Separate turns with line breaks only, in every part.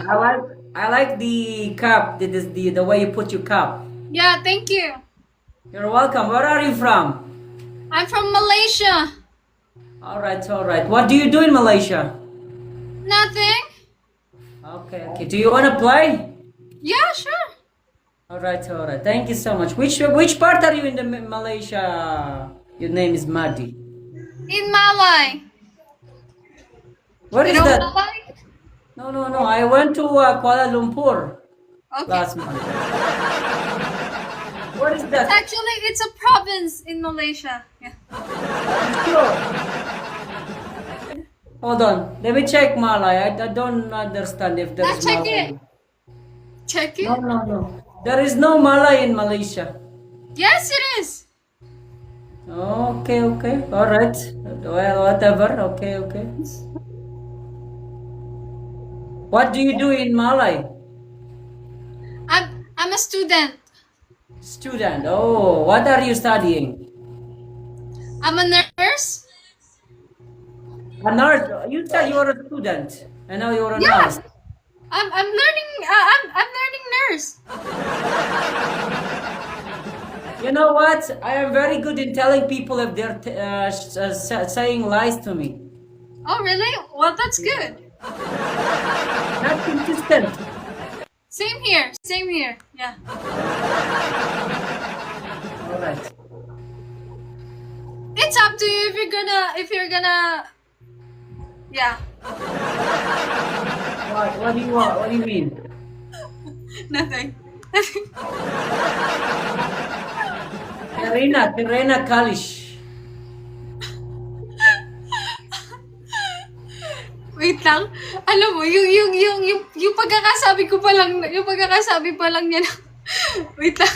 I like the cup. The way you put your cup.
Yeah, thank you.
You're welcome. Where are you from?
I'm from Malaysia.
All right, all right. What do you do in Malaysia?
Nothing?
Okay, okay. Do you want to play?
Yeah, sure.
All right, all right. Thank you so much. Which part are you in the Malaysia? Your name is Madi.
In Malay.
What
You
is
know
that?
Malay?
No, no, no. I went to Kuala Lumpur
Okay.
last month. What is that?
Actually, it's a province in Malaysia. Yeah.
Sure. Hold on. Let me check Malay. I don't understand if
Now
there's
check
Malay.
it. Check it.
No, no, no. There is no Malay in Malaysia.
Yes, it is.
Okay, okay. All right. Well, whatever. Okay, okay. What do you do in Malay?
I'm a student.
Student. Oh, what are you studying?
I'm a nurse.
A nurse. You said you are a student. And now you're a
Yeah.
nurse.
I'm learning. I'm learning nurse.
You know what? I am very good in telling people if they're saying lies to me.
Oh, really? Well, that's good.
Not consistent.
Same here. Same here. Yeah.
All right.
It's up to you if you're gonna. Yeah.
What do you want? What do you mean?
Nothing.
Terena Kalish.
Wait lang. Alam mo, yung pagkakasabi ko pa lang, yung pagkakasabi pa lang niya na, wait lang.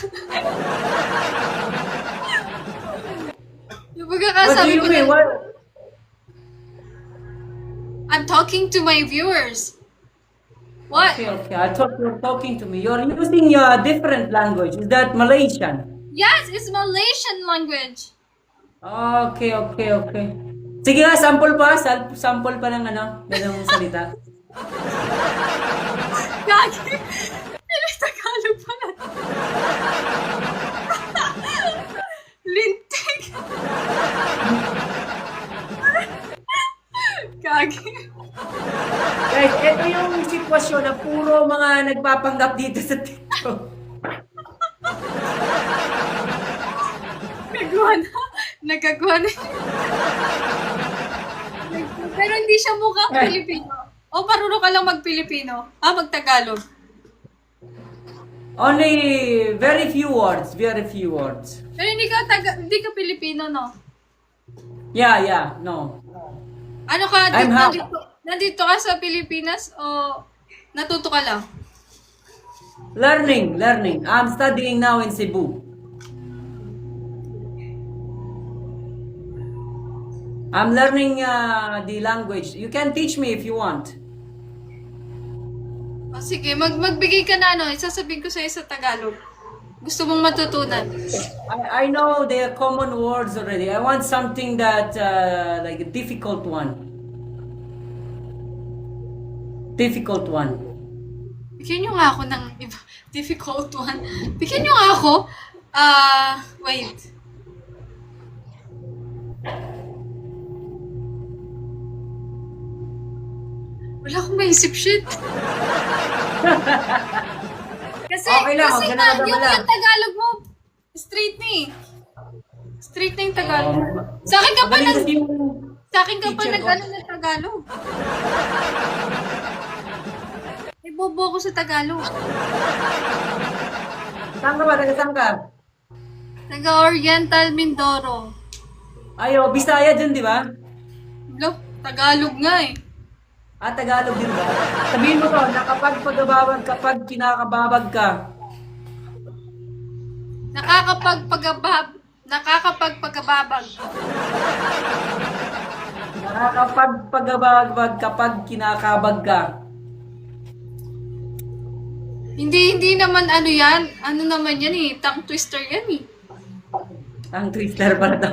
Yung
What do
pagkakasabi
you
ko
mean?
lang,
What?
I'm talking to my viewers. What?
Okay, okay. I thought you were talking to me. You're using your different language. Is that Malaysian?
Yes, it's Malaysian language.
Okay, okay, okay. Sige nga, sample pa. Sample pa ng ganung salita.
Gagi. Ano Tagalog pala? Lintik. Gagi.
Guys, ito yung sitwasyon na puro mga nagpapanggap dito sa TikTok.
Nagawa na. Nagagawa na. Pero hindi siya mukhang Pilipino. O marunong ka lang mag-Pilipino? Mag-Tagalog?
Only very few words, very few words.
Pero hindi ka Pilipino, no?
Yeah, yeah, no.
Ano ka?
I'm half.
Nandito ka sa Pilipinas o natuto ka lang?
Learning, learning. I'm studying now in Cebu. I'm learning the language. You can teach me if you want.
O sige, magbigay ka na isasabihin ko sa'yo sa Tagalog. Gusto mong matutunan.
I know the common words already. I want something that like a difficult one. Difficult one.
Bigyan nyo nga ako ng iba. Difficult one. Bigyan nyo nga ako. Wait. Wala akong maisip shit. Kasi,
Okay lang,
kasi
huwag ka
nga,
na mag-alala.
yung Tagalog mo, straight na eh. Straight na yung Tagalog. Sa akin ka pa
Magaling
nag...
kasi yung
Sa akin ka pa
teacher ko.
nag-ano ng Tagalog. May bobo ko sa Tagalog.
Saan ka ba? Taga saan ka?
Taga-Oriental Mindoro.
Ayo, Bisaya dyan, di ba?
Lo, Tagalog nga eh.
Tagalog din ba? Sabihin mo to, kapag kinakababag ka.
Nakakapagpagababag.
Nakakapagpagababag kapag kinakabag ka.
Hindi naman ano yan. Ano naman yan eh. Tongue twister yan eh.
Ang twister pala to.